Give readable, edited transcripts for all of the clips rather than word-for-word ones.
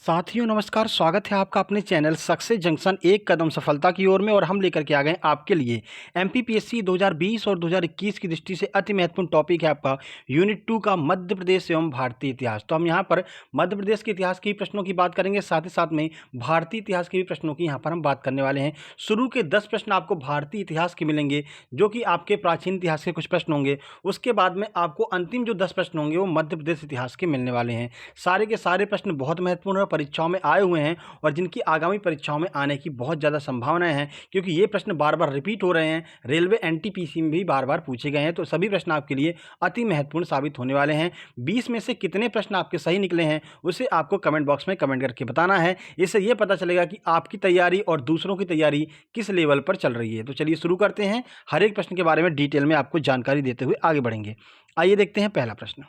साथियों नमस्कार, स्वागत है आपका अपने चैनल सक्सेस जंक्शन एक कदम सफलता की ओर में। और हम लेकर के आ गए आपके लिए एमपीपीएससी 2020 और 2021 की दृष्टि से अति महत्वपूर्ण टॉपिक है आपका यूनिट 2 का मध्य प्रदेश एवं भारतीय इतिहास। तो हम यहाँ पर मध्य प्रदेश के इतिहास के प्रश्नों की बात करेंगे, साथ ही साथ में भारतीय इतिहास के भी प्रश्नों की यहाँ पर हम बात करने वाले हैं। शुरू के 10 प्रश्न आपको भारतीय इतिहास के मिलेंगे, जो कि आपके प्राचीन इतिहास के कुछ प्रश्न होंगे। उसके बाद में आपको अंतिम जो 10 प्रश्न होंगे वो मध्य प्रदेश इतिहास के मिलने वाले हैं। सारे के सारे प्रश्न बहुत महत्वपूर्ण और परीक्षाओं में आए हुए हैं और जिनकी आगामी परीक्षाओं में आने की बहुत ज़्यादा संभावनाएं हैं, क्योंकि ये प्रश्न बार बार रिपीट हो रहे हैं। रेलवे एनटीपीसी में भी बार बार पूछे गए हैं, तो सभी प्रश्न आपके लिए अति महत्वपूर्ण साबित होने वाले हैं। 20 में से कितने प्रश्न आपके सही निकले हैं उसे आपको कमेंट बॉक्स में कमेंट करके बताना है। इससे यह पता चलेगा कि आपकी तैयारी और दूसरों की तैयारी किस लेवल पर चल रही है। तो चलिए शुरू करते हैं, हर एक प्रश्न के बारे में डिटेल में आपको जानकारी देते हुए आगे बढ़ेंगे। आइए देखते हैं पहला प्रश्न।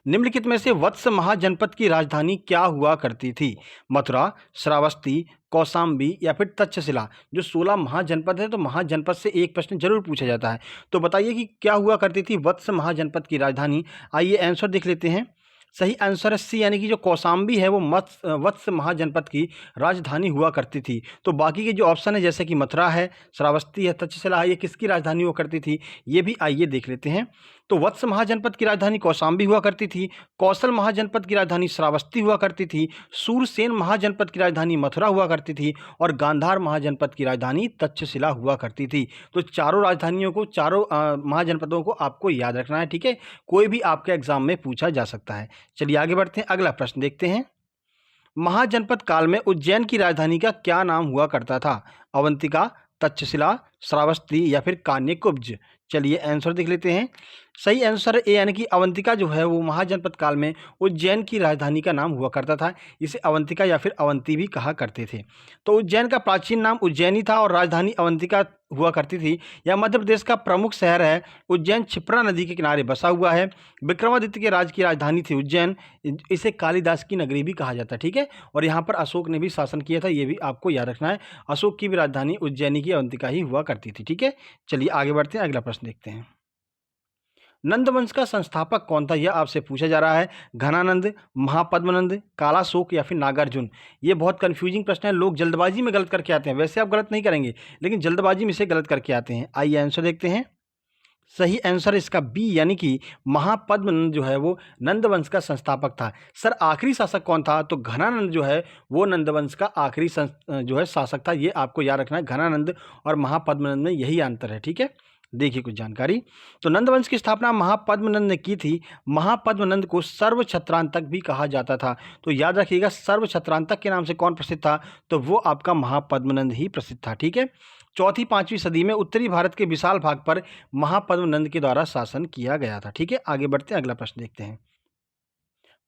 निम्नलिखित में से वत्स महाजनपद की राजधानी क्या हुआ करती थी? मथुरा, श्रावस्ती, कौशाम्बी या फिर तक्षशिला। जो 16 महाजनपद है, तो महाजनपद से एक प्रश्न जरूर पूछा जाता है। तो बताइए कि क्या हुआ करती थी वत्स महाजनपद की राजधानी। आइए आंसर देख लेते हैं। सही आंसर है सी, यानी कि जो कौशाम्बी है वो वत्स महाजनपद की राजधानी हुआ करती थी। तो बाकी के जो ऑप्शन है, जैसे कि मथुरा है, श्रावस्ती है, तक्षशिला है, ये किसकी राजधानी हुआ करती थी, ये भी आइए देख लेते हैं। तो वत्स महाजनपद की राजधानी कौशाम्बी हुआ करती थी, कौशल महाजनपद की राजधानी श्रावस्ती हुआ करती थी, सूरसेन महाजनपद की राजधानी मथुरा हुआ करती थी और गांधार महाजनपद की राजधानी तक्षशिला हुआ करती थी। तो चारों राजधानियों को, चारों महाजनपदों को आपको याद रखना है, ठीक है। कोई भी आपके एग्जाम में पूछा जा सकता है। चलिए आगे बढ़ते हैं, अगला प्रश्न देखते हैं। महाजनपद काल में उज्जैन की राजधानी का क्या नाम हुआ करता था? अवंतिका, तक्षशिला, श्रावस्ती या फिर कान्यकुब्ज। चलिए आंसर देख लेते हैं। सही आंसर ए, यानी कि अवंतिका जो है वो महाजनपद काल में उज्जैन की राजधानी का नाम हुआ करता था। इसे अवंतिका या फिर अवंती भी कहा करते थे। तो उज्जैन का प्राचीन नाम उज्जैनी था और राजधानी अवंतिका हुआ करती थी। यह मध्य प्रदेश का प्रमुख शहर है। उज्जैन क्षिप्रा नदी के किनारे बसा हुआ है। विक्रमादित्य के राज्य की राजधानी थी उज्जैन। इसे कालिदास की नगरी भी कहा जाता है, ठीक है। और यहाँ पर अशोक ने भी शासन किया था, ये भी आपको याद रखना है। अशोक की भी राजधानी उज्जैनी की अवंतिका ही हुआ करती थी, ठीक है। चलिए आगे बढ़ते हैं, अगला प्रश्न देखते हैं। नंद वंश का संस्थापक कौन था, यह आपसे पूछा जा रहा है। घनानंद, महापद्मनंद, कालाशोक या फिर नागार्जुन। ये बहुत कंफ्यूजिंग प्रश्न है, लोग जल्दबाजी में गलत करके आते हैं। वैसे आप गलत नहीं करेंगे, लेकिन जल्दबाजी में इसे गलत करके आते हैं। आइए आंसर देखते हैं। सही आंसर इसका बी, यानी कि महापद्मनंद जो है वो नंदवंश का संस्थापक था। सर आखिरी शासक कौन था? तो घनानंद जो है वो नंदवंश का आखिरी जो है शासक था। ये आपको याद रखना है, घनानंद और महापद्मनंद में यही अंतर है, ठीक है। देखिए कुछ जानकारी। तो नंदवंश की स्थापना महापद्मनंद ने की थी। महापद्मनंद को सर्व छत्रांतक भी कहा जाता था। तो याद रखिएगा, सर्व छत्रांतक के नाम से कौन प्रसिद्ध था? तो वो आपका महापद्मनंद ही प्रसिद्ध था, ठीक है। चौथी 5वीं सदी में उत्तरी भारत के विशाल भाग पर महापद्मनंद के द्वारा शासन किया गया था, ठीक है। आगे बढ़ते हैं, अगला प्रश्न देखते हैं।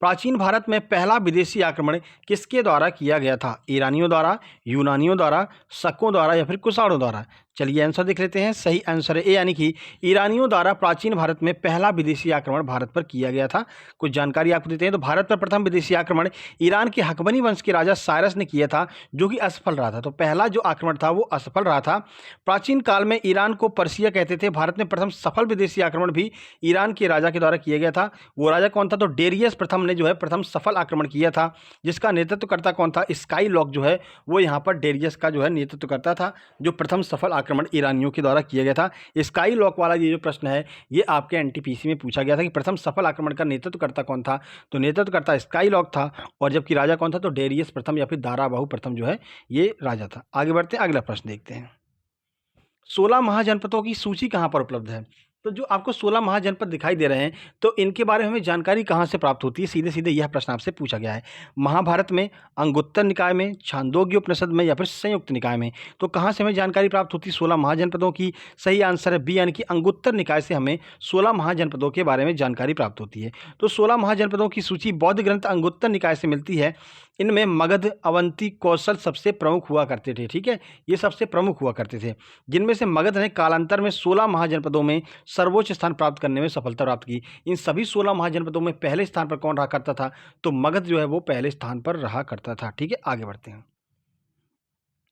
प्राचीन भारत में पहला विदेशी आक्रमण किसके द्वारा किया गया था? ईरानियों द्वारा, यूनानियों द्वारा, शकों द्वारा या फिर कुषाणों द्वारा। चलिए आंसर देख लेते हैं। सही आंसर है ए, यानी कि ईरानियों द्वारा प्राचीन भारत में पहला विदेशी आक्रमण भारत पर किया गया था। कुछ जानकारी आपको देते हैं। तो भारत पर प्रथम विदेशी आक्रमण ईरान के हकमनी वंश के राजा साइरस ने किया था, जो कि असफल रहा था। तो पहला जो आक्रमण था वो असफल रहा था। प्राचीन काल में ईरान को पर्सिया कहते थे। भारत में प्रथम सफल विदेशी आक्रमण भी ईरान के राजा के द्वारा किया गया था। वो राजा कौन था? तो डेरियस प्रथम ने जो है प्रथम सफल आक्रमण किया था, जिसका नेतृत्वकर्ता कौन था? स्काई लॉक जो है वो यहाँ पर डेरियस का जो है नेतृत्व करता था, जो प्रथम सफल आक्रमण ईरानियों के द्वारा किया गया था। स्काई लॉक वाला ये जो प्रश्न है ये आपके एनटीपीसी में पूछा गया था कि प्रथम सफल आक्रमण का नेतृत्वकर्ता कौन था। तो नेतृत्वकर्ता स्काई लॉक था, और जबकि राजा कौन था? तो डेरियस प्रथम या फिर दाराबाहु प्रथम जो है ये राजा था। आगे बढ़ते हैं, अगला प्रश्न देखते हैं। 16 महाजनपदों की सूची कहाँ पर उपलब्ध है? तो जो आपको 16 महाजनपद दिखाई दे रहे हैं, तो इनके बारे में हमें जानकारी कहाँ से प्राप्त होती है? सीधे सीधे यह प्रश्न आपसे पूछा गया है। महाभारत में, अंगुत्तर निकाय में, छांदोग्य उपनिषद में या फिर संयुक्त निकाय में। तो कहाँ से हमें जानकारी प्राप्त होती है 16 महाजनपदों की? सही आंसर है बी, यानी कि अंगुत्तर निकाय से हमें 16 महाजनपदों के बारे में जानकारी प्राप्त होती है। तो 16 महाजनपदों की सूची बौद्ध ग्रंथ अंगुत्तर निकाय से मिलती है। इनमें मगध, अवंती, कौशल सबसे प्रमुख हुआ करते थे, ठीक है। ये सबसे प्रमुख हुआ करते थे, जिनमें से मगध ने कालांतर में 16 महाजनपदों में सर्वोच्च स्थान प्राप्त करने में सफलता प्राप्त की। इन सभी 16 महाजनपदों में पहले स्थान पर कौन रहा करता था? तो मगध जो है वो पहले स्थान पर रहा करता था, ठीक है। आगे बढ़ते हैं।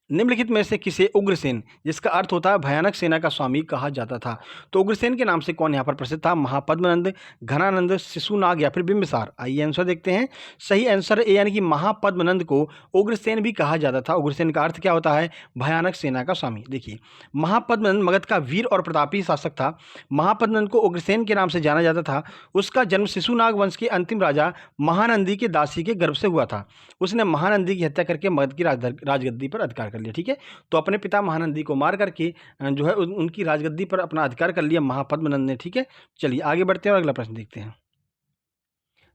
निम्नलिखित में से किसे उग्रसेन, जिसका अर्थ होता है भयानक सेना का स्वामी, कहा जाता था? तो उग्रसेन के नाम से कौन यहाँ पर प्रसिद्ध था? महापद्मनंद, घनानंद, शिशुनाग या फिर बिंबिसार? आइए आंसर देखते हैं। सही आंसर ए यानी कि महापद्मनंद को उग्रसेन भी कहा जाता था। उग्रसेन का अर्थ क्या होता है? भयानक सेना का स्वामी। देखिए, महापद्मनंद मगध का वीर और प्रतापी शासक था। महापद्मनंद को उग्रसेन के नाम से जाना जाता था। उसका जन्म शिशुनाग वंश के अंतिम राजा महानंदी के दासी के गर्भ से हुआ था। उसने महानंदी की हत्या करके मगध की राजगद्दी पर अधिकार कर लिया। ठीक है, तो अपने पिता महानंदी को मार करके जो है उनकी राजगद्दी पर अपना अधिकार कर लिया महापद्मनंद ने। ठीक है, चलिए आगे बढ़ते हैं और अगला प्रश्न देखते हैं।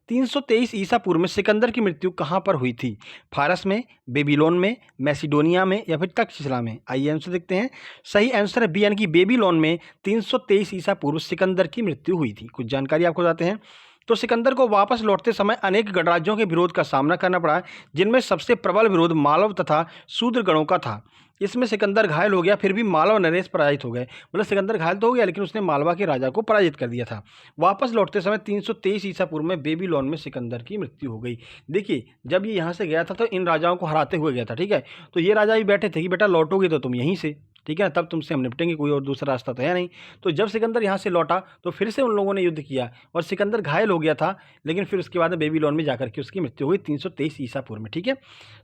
323 ईसा पूर्व में सिकंदर की मृत्यु कहाँ पर हुई थी? फारस में, बेबीलोन में, मैसिडोनिया में या फिर तक्षशिला में? आइए आंसर देखते हैं। सही आंसर है बी यानी कि बेबीलोन में 323 ईसा पूर्व सिकंदर की मृत्यु हुई थी। कुछ जानकारी आपको बताते हैं। तो सिकंदर को वापस लौटते समय अनेक गणराज्यों के विरोध का सामना करना पड़ा, जिनमें सबसे प्रबल विरोध मालव तथा शूद्र गणों का था। इसमें सिकंदर घायल हो गया, फिर भी मालव नरेश पराजित हो गए। मतलब सिकंदर घायल तो हो गया, लेकिन उसने मालवा के राजा को पराजित कर दिया था। वापस लौटते समय 323 ईसा पूर्व में बेबीलोन में सिकंदर की मृत्यु हो गई। देखिए, जब ये यहाँ से गया था तो इन राजाओं को हराते हुए गया था। ठीक है, तो ये राजा भी बैठे थे कि बेटा लौटोगे तो तुम यहीं से, ठीक है, तब तुमसे हम निपटेंगे, कोई और दूसरा रास्ता तो है नहीं। तो जब सिकंदर यहाँ से लौटा तो फिर से उन लोगों ने युद्ध किया और सिकंदर घायल हो गया था, लेकिन फिर उसके बाद बेबीलोन में जाकर के उसकी मृत्यु हुई 323 ईसा पूर्व में। ठीक है,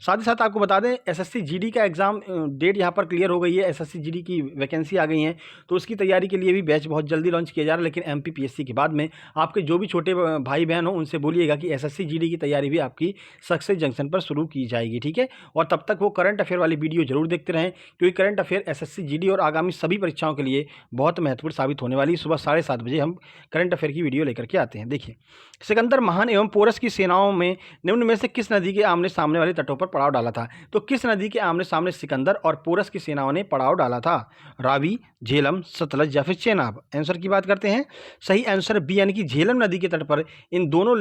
साथ ही साथ आपको बता दें एसएससी जीडी का एग्जाम डेट यहाँ पर क्लियर हो गई है। एसएससी जीडी की वैकेंसी आ गई है, तो उसकी तैयारी के लिए भी बैच बहुत जल्दी लॉन्च किया जा रहा है। लेकिन एमपीपीएससी के बाद में आपके जो भी छोटे भाई बहन हो उनसे बोलिएगा कि एसएससी जीडी की तैयारी भी आपकी सक्सेस जंक्शन पर शुरू की जाएगी। ठीक है, और तब तक वो करंट अफेयर वाली वीडियो जरूर देखते रहें, क्योंकि करंट अफेयर एसएससी जीडी और आगामी सभी परीक्षाओं के लिए बहुत महत्वपूर्ण साबित होने वाली। सुबह 7:30 बजे हम करंट अफेयर की वीडियो लेकर के आते हैं। देखिए, सिकंदर महान एवं पोरस की सेनाओं में निम्न में से किस नदी के आमने सामने वाले तटों पर पड़ाव डाला था? तो किस नदी के आमने सामने सिकंदर और पोरस की सेनाओं ने पड़ाव डाला था? रावी, झेलम, सतलज या फिर चेनाब? आंसर की बात करते हैं। सही आंसर बी यानी कि झेलम नदी के तट पर इन दोनों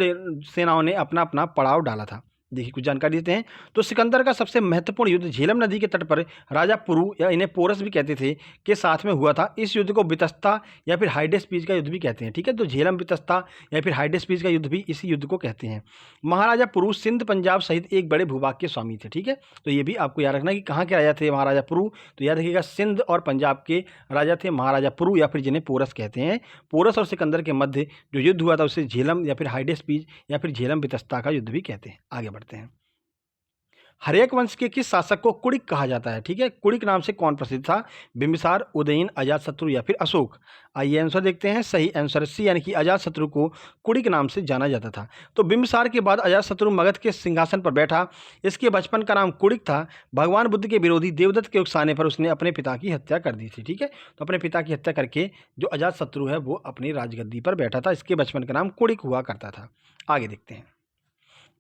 सेनाओं ने अपना अपना पड़ाव डाला था। देखिए, कुछ जानकारी देते हैं। तो सिकंदर का सबसे महत्वपूर्ण युद्ध झेलम नदी के तट पर राजा पुरु या इन्हें पोरस भी कहते थे के साथ में हुआ था। इस युद्ध को बितस्ता या फिर हाइडेस्पीज का युद्ध भी कहते हैं। ठीक है, तो झेलम, बितस्ता या फिर हाइडेस्पीज का युद्ध भी इसी युद्ध को कहते हैं। महाराजा पुरु सिंध, पंजाब सहित एक बड़े भूभाग के स्वामी थे। ठीक है, तो ये भी आपको याद रखना कि कहाँ के राजा थे महाराजा पुरु। तो याद रखिएगा सिंध और पंजाब के राजा थे महाराजा पुरु या फिर जिन्हें पोरस कहते हैं। पोरस और सिकंदर के मध्य जो युद्ध हुआ था उसे झेलम या फिर हाइडेस्पीज या फिर झेलम बितस्ता का युद्ध भी कहते हैं। आगे बढ़ते हैं। हर्यक वंश के किस शासक को कुड़िक कहा जाता है? ठीक है, कुड़िक नाम से कौन प्रसिद्ध था? बिंबिसार, उदयन, अजातशत्रु या फिर अशोक? आइए आंसर देखते हैं। सही आंसर सी यानी कि अजातशत्रु को कुड़िक नाम से जाना जाता था। तो बिंबिसार के बाद अजातशत्रु मगध के सिंहासन पर बैठा। इसके बचपन का नाम कुड़िक था। भगवान बुद्ध के विरोधी देवदत्त के उकसाने पर उसने अपने पिता की हत्या कर दी थी। ठीक है, तो अपने पिता की हत्या करके जो अजातशत्रु है वो अपनी राजगद्दी पर बैठा था। इसके बचपन का नाम कुड़िक हुआ करता था। आगे देखते हैं।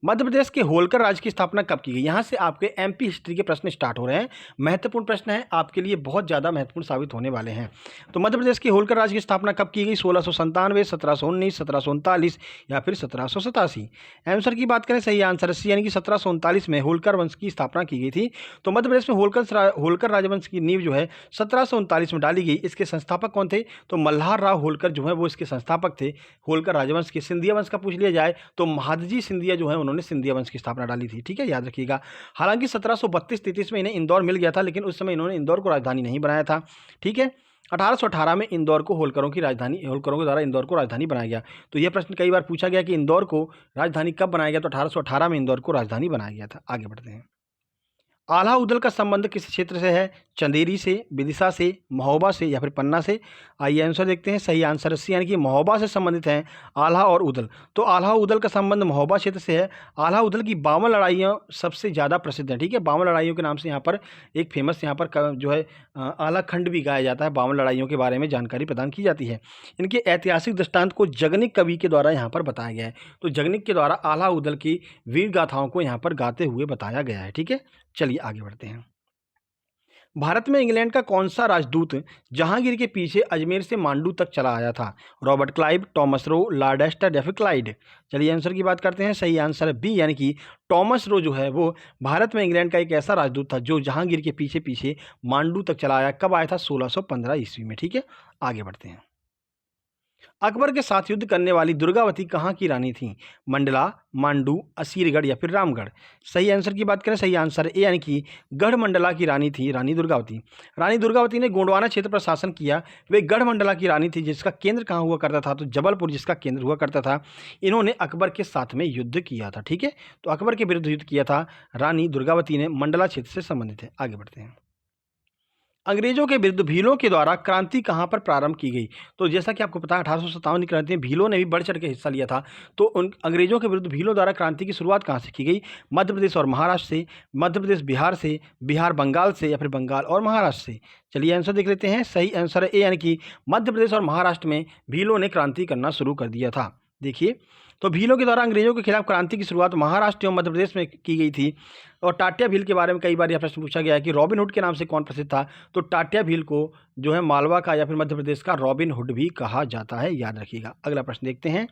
मध्य प्रदेश के होलकर राज्य की स्थापना कब की गई? यहाँ से आपके एमपी हिस्ट्री के प्रश्न स्टार्ट हो रहे हैं। महत्वपूर्ण प्रश्न है, आपके लिए बहुत ज़्यादा महत्वपूर्ण साबित होने वाले हैं। तो मध्य प्रदेश के होलकर राज्य की स्थापना कब की गई? 1697, 1719, 1739 या फिर 1787? आंसर की बात करें, सही आंसर सी यानी कि 1739 में होलकर वंश की स्थापना की गई थी। तो मध्य प्रदेश में होलकर राजवंश की नींव जो है 1739 में डाली गई। इसके संस्थापक कौन थे? तो मल्हार राव होलकर जो है वो इसके संस्थापक थे होलकर राजवंश के। सिंधिया वंश का पूछ लिया जाए तो महादजी सिंधिया जो है उन्होंने सिंधिया वंश की स्थापना डाली थी। ठीक है, याद रखिएगा। हालांकि 1732-33 में इन्हें इंदौर मिल गया था, लेकिन उस समय इन्होंने इंदौर को राजधानी नहीं बनाया था। ठीक है, 1818 में इंदौर को होलकरों के द्वारा इंदौर को राजधानी बनाया गया। तो यह प्रश्न कई बार पूछा गया कि इंदौर को राजधानी कब बनाया गया? तो 1818 में इंदौर को राजधानी बनाया गया था। आगे बढ़ते हैं। आल्हा उदल का संबंध किस क्षेत्र से है? चंदेरी से, विदिशा से, महोबा से या फिर पन्ना से? आइए आंसर देखते हैं। सही आंसर सी यानी कि महोबा से संबंधित हैं आल्हा और उदल। तो आल्हा उदल का संबंध महोबा क्षेत्र से है। आल्हा उदल की 52 लड़ाइयाँ सबसे ज़्यादा प्रसिद्ध हैं। ठीक है, 52 लड़ाइयों के नाम से यहाँ पर एक फेमस यहाँ पर जो है आल्हा खंड भी गाया जाता है। 52 लड़ाइयों के बारे में जानकारी प्रदान की जाती है। इनके ऐतिहासिक दृष्टांत को जगनिक कवि के द्वारा यहाँ पर बताया गया है। तो जगनिक के द्वारा आल्हा उदल की वीर गाथाओं को यहाँ पर गाते हुए बताया गया है। ठीक है, चलिए आगे बढ़ते हैं। भारत में इंग्लैंड का कौन सा राजदूत जहांगीर के पीछे अजमेर से मांडू तक चला आया था? Robert Clive, Thomas Roe, lord एस्टर या फिर क्लाइड? चलिए आंसर की बात करते हैं। सही आंसर है बी यानी कि टॉमस रो जो है वो भारत में इंग्लैंड का एक ऐसा राजदूत था जो जहांगीर के पीछे पीछे मांडू तक चला आया। कब आया था? 1615 ईस्वी में। ठीक है, आगे बढ़ते हैं। अकबर के साथ युद्ध करने वाली दुर्गावती कहाँ की रानी थी? मंडला, मांडू, असीरगढ़ या फिर रामगढ़? सही आंसर की बात करें, सही आंसर ए यानी कि गढ़मंडला की रानी थी रानी दुर्गावती। रानी दुर्गावती ने गोंडवाना क्षेत्र पर शासन किया। वे गढ़मंडला की रानी थी जिसका केंद्र कहाँ हुआ करता था? तो जबलपुर जिसका केंद्र हुआ करता था। इन्होंने अकबर के साथ में युद्ध किया था। ठीक है, तो अकबर के विरुद्ध युद्ध किया था रानी दुर्गावती ने, मंडला क्षेत्र से संबंधित है। आगे बढ़ते हैं। अंग्रेजों के विरुद्ध भीलों के द्वारा क्रांति कहाँ पर प्रारंभ की गई? तो जैसा कि आपको पता है 1857 की क्रांति में भीलों ने भी बढ़ चढ़ के हिस्सा लिया था। तो उन अंग्रेजों के विरुद्ध भीलों द्वारा क्रांति की शुरुआत कहाँ से की गई? मध्य प्रदेश और महाराष्ट्र से, मध्य प्रदेश बिहार से, बिहार बंगाल से या फिर बंगाल और महाराष्ट्र से? चलिए आंसर देख लेते हैं। सही आंसर है ए यानी कि मध्य प्रदेश और महाराष्ट्र में भीलों ने क्रांति करना शुरू कर दिया था। देखिए, तो भीलों के द्वारा अंग्रेजों के खिलाफ क्रांति की शुरुआत महाराष्ट्र एवं मध्य प्रदेश में की गई थी। और टाटिया भील के बारे में कई बार यह प्रश्न पूछा गया है कि रॉबिन हुड के नाम से कौन प्रसिद्ध था? तो टाटिया भील को जो है मालवा का या फिर मध्य प्रदेश का रॉबिन हुड भी कहा जाता है, याद रखिएगा। अगला प्रश्न देखते हैं।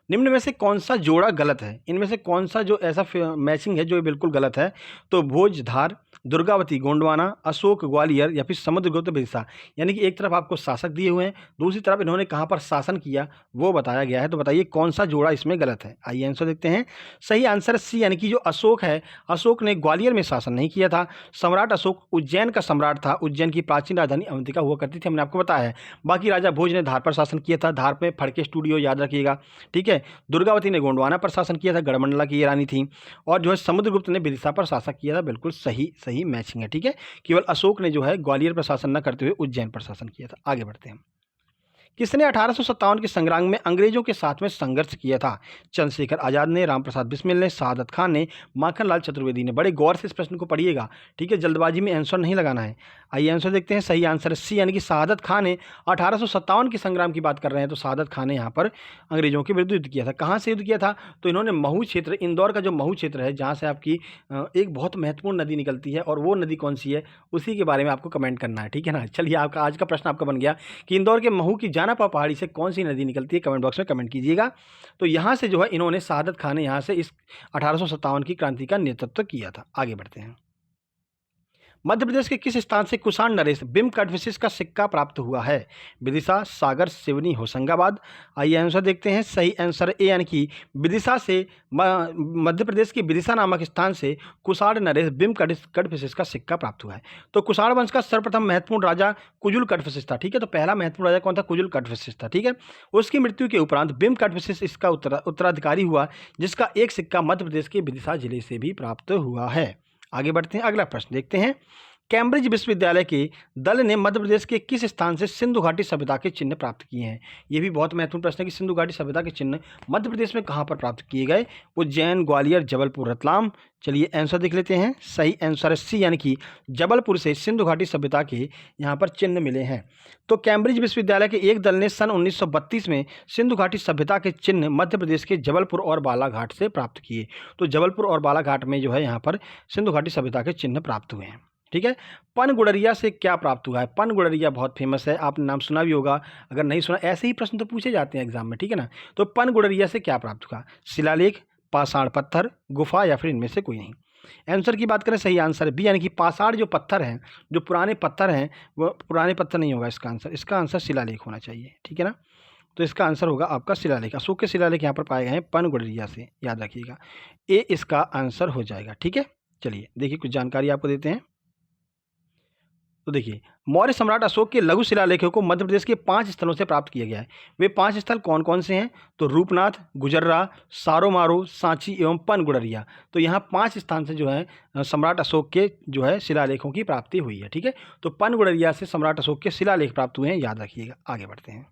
निम्न में से कौन सा जोड़ा गलत है? इनमें से कौन सा जो ऐसा मैचिंग है जो बिल्कुल गलत है? तो भोजधार, दुर्गावती गोंडवाना, अशोक ग्वालियर या फिर समुद्रगुप्त बिरसा? यानी कि एक तरफ आपको शासक दिए हुए हैं, दूसरी तरफ इन्होंने कहाँ पर शासन किया वो बताया गया है। तो बताइए कौन सा जोड़ा इसमें गलत है? आइए आंसर देखते हैं। सही आंसर सी यानी कि जो अशोक है, अशोक ने ग्वालियर में शासन नहीं किया था। सम्राट अशोक उज्जैन का सम्राट था। उज्जैन की प्राचीन राजधानी अवंतिका हुआ करती थी, हमने आपको बताया है। बाकी राजा भोज ने धार पर शासन किया था। धार में फड़के स्टूडियो, याद रखिएगा। ठीक है, दुर्गावती ने गोंडवाना पर शासन किया था, गढ़मंडला की ये रानी थी। और जो है समुद्रगुप्त ने बिरसा पर शासन किया था। बिल्कुल सही सही मैचिंग है। ठीक है, केवल अशोक ने जो है ग्वालियर पर शासन न करते हुए उज्जैन पर शासन किया था। आगे बढ़ते हैं। किसने 1857 के संग्राम में अंग्रेजों के साथ में संघर्ष किया था? चंद्रशेखर आजाद ने, रामप्रसाद बिस्मिल ने, शहादत खान ने, माखनलाल चतुर्वेदी ने? बड़े गौर से इस प्रश्न को पढ़िएगा। ठीक है, जल्दबाजी में आंसर नहीं लगाना है। आइए आंसर देखते हैं। सही आंसर है सी यानी कि शहादत खान ने 1857 के संग्राम की बात कर रहे हैं। तो शहादत खान ने यहाँ पर अंग्रेजों के विरुद्ध युद्ध किया था। कहाँ से युद्ध किया था? तो इन्होंने महू क्षेत्र, इंदौर का जो महू क्षेत्र है जहाँ से आपकी एक बहुत महत्वपूर्ण नदी निकलती है, और वो नदी कौन सी है उसी के बारे में आपको कमेंट करना है। ठीक है ना। चलिए, आपका आज का प्रश्न आपका बन गया कि इंदौर के महू की जानापा पहाड़ी से कौन सी नदी निकलती है? कमेंट बॉक्स में कमेंट कीजिएगा। तो यहाँ से जो है इन्होंने, शहादत खान ने यहाँ से इस 1857 की क्रांति का नेतृत्व किया था। आगे बढ़ते हैं। मध्य प्रदेश के किस स्थान से कुषाण नरेश बिम कटविशिष का सिक्का प्राप्त हुआ है? विदिशा, सागर, सिवनी, होशंगाबाद? आइए आंसर देखते हैं। सही आंसर ए यानी कि विदिशा से, मध्य प्रदेश के विदिशा नामक स्थान से कुषाण नरेश बिम कटविशिष का सिक्का प्राप्त हुआ है। तो कुषाण वंश का सर्वप्रथम महत्वपूर्ण राजा कुजुल कटविशिष था। ठीक है, तो पहला महत्वपूर्ण राजा कौन था? कुजुल कटविशिष था। ठीक है, उसकी मृत्यु के उपरांत बिम कटविशिष इसका उत्तराधिकारी हुआ, जिसका एक सिक्का मध्य प्रदेश के विदिशा जिले से भी प्राप्त हुआ है। आगे बढ़ते हैं, अगला प्रश्न देखते हैं। कैम्ब्रिज विश्वविद्यालय के दल ने मध्य प्रदेश के किस स्थान से सिंधु घाटी सभ्यता के चिन्ह प्राप्त किए हैं? यह भी बहुत महत्वपूर्ण प्रश्न है कि सिंधु घाटी सभ्यता के चिन्ह मध्य प्रदेश में कहां पर प्राप्त किए गए? उज्जैन, ग्वालियर, जबलपुर, रतलाम? चलिए आंसर देख लेते हैं। सही आंसर है सी यानी कि जबलपुर से सिंधु घाटी सभ्यता के यहाँ पर चिन्ह मिले हैं। तो कैम्ब्रिज विश्वविद्यालय के एक दल ने सन 1932 में सिंधु घाटी सभ्यता के चिन्ह मध्य प्रदेश के जबलपुर और बालाघाट से प्राप्त किए। तो जबलपुर और बालाघाट में जो है यहाँ पर सिंधु घाटी सभ्यता के चिन्ह प्राप्त हुए हैं। ठीक है, पन गुड़रिया से क्या प्राप्त हुआ है? पन गुड़रिया बहुत फेमस है, आपने नाम सुना भी होगा। अगर नहीं सुना, ऐसे ही प्रश्न तो पूछे जाते हैं एग्जाम में। ठीक है ना। तो पन गुड़रिया से क्या प्राप्त हुआ? शिलालेख, पाषाण पत्थर, गुफा या फिर इनमें से कोई नहीं? आंसर की बात करें, सही आंसर बी यानी कि पाषाण जो पत्थर हैं, जो पुराने पत्थर हैं, वो पुराने पत्थर नहीं होगा इसका आंसर। इसका आंसर शिलालेख होना चाहिए। ठीक है ना। तो इसका आंसर होगा आपका शिलालेख। अशोक के शिलालेख यहाँ पर पाए गए हैं पन गुड़रिया से, याद रखिएगा। ए इसका आंसर हो जाएगा। ठीक है, चलिए देखिए कुछ जानकारी आपको देते हैं। तो देखिए, मौर्य सम्राट अशोक के लघु शिलालेखों को मध्य प्रदेश के 5 स्थलों से प्राप्त किया गया है। वे 5 स्थल कौन कौन से हैं? तो रूपनाथ, गुजर्रा, सारोमारो, सांची एवं पन गुड़रिया। तो यहाँ 5 स्थान से जो है सम्राट अशोक के जो है शिलालेखों की प्राप्ति हुई है। ठीक है, तो पन गुड़रिया से सम्राट अशोक के शिलालेख प्राप्त हुए हैं, याद रखिएगा। आगे बढ़ते हैं।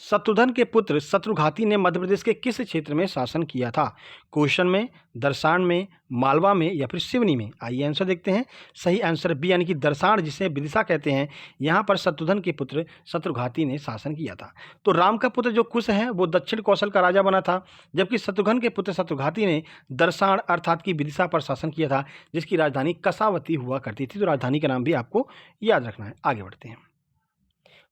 शत्रुघ्न के पुत्र शत्रुघाती ने मध्य प्रदेश के किस क्षेत्र में शासन किया था? कौशन में, दरसाण में, मालवा में या फिर सिवनी में? आइए आंसर देखते हैं। सही आंसर बी यानी कि दरसाण, जिसे विदिशा कहते हैं, यहाँ पर शत्रुघ्न के पुत्र शत्रुघाती ने शासन किया था। तो राम का पुत्र जो कुश है वो दक्षिण कौशल का राजा बना था, जबकि शत्रुघ्न के पुत्र शत्रुघाती ने दरसाण अर्थात की विदिशा पर शासन किया था, जिसकी राजधानी कसावती हुआ करती थी। तो राजधानी का नाम भी आपको याद रखना है। आगे बढ़ते हैं।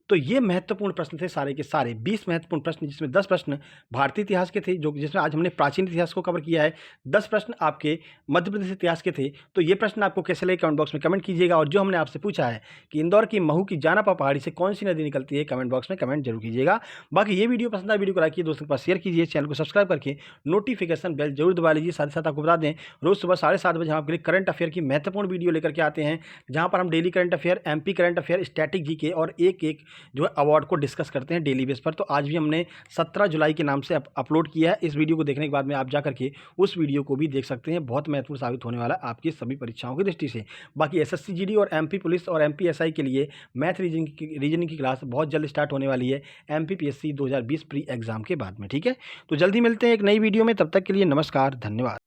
तो ये महत्वपूर्ण प्रश्न थे सारे के सारे 20 महत्वपूर्ण प्रश्न, जिसमें 10 प्रश्न भारतीय इतिहास के थे, जो जिसमें आज हमने प्राचीन इतिहास को कवर किया है। 10 प्रश्न आपके मध्य प्रदेश इतिहास के थे। तो ये प्रश्न आपको कैसे लगे कमेंट बॉक्स में कमेंट कीजिएगा। और जो हमने आपसे पूछा है कि इंदौर की महू की जानापा पहाड़ी से कौन सी नदी निकलती है, कमेंट बॉक्स में कमेंट जरूर कीजिएगा। बाकी ये वीडियो पसंद आए, वीडियो को लाइक कीजिए, दोस्तों के पास शेयर कीजिए, चैनल को सब्सक्राइब करके नोटिफिकेशन बेल जरूर दबा लीजिए। साथ ही साथ आपको बता दें, रोज सुबह 7:30 बजे हम आपके लिए करंट अफेयर की महत्वपूर्ण वीडियो लेकर के आते हैं, जहां पर हम daily current affair, MP current affair, static GK और एक एक जो है अवार्ड को डिस्कस करते हैं डेली बेस पर। तो आज भी हमने 17 जुलाई के नाम से अपलोड किया है। इस वीडियो को देखने के बाद में आप जाकर के उस वीडियो को भी देख सकते हैं, बहुत महत्वपूर्ण साबित होने वाला है आपकी सभी परीक्षाओं की दृष्टि से। बाकी एसएससी जीडी और एमपी पुलिस और एमपी एसआई के लिए मैथ रीजनिंग की क्लास बहुत जल्द स्टार्ट होने वाली है एमपीपीएससी 2020 प्री एग्जाम के बाद में। ठीक है, तो जल्दी मिलते हैं एक नई वीडियो में, तब तक के लिए नमस्कार, धन्यवाद।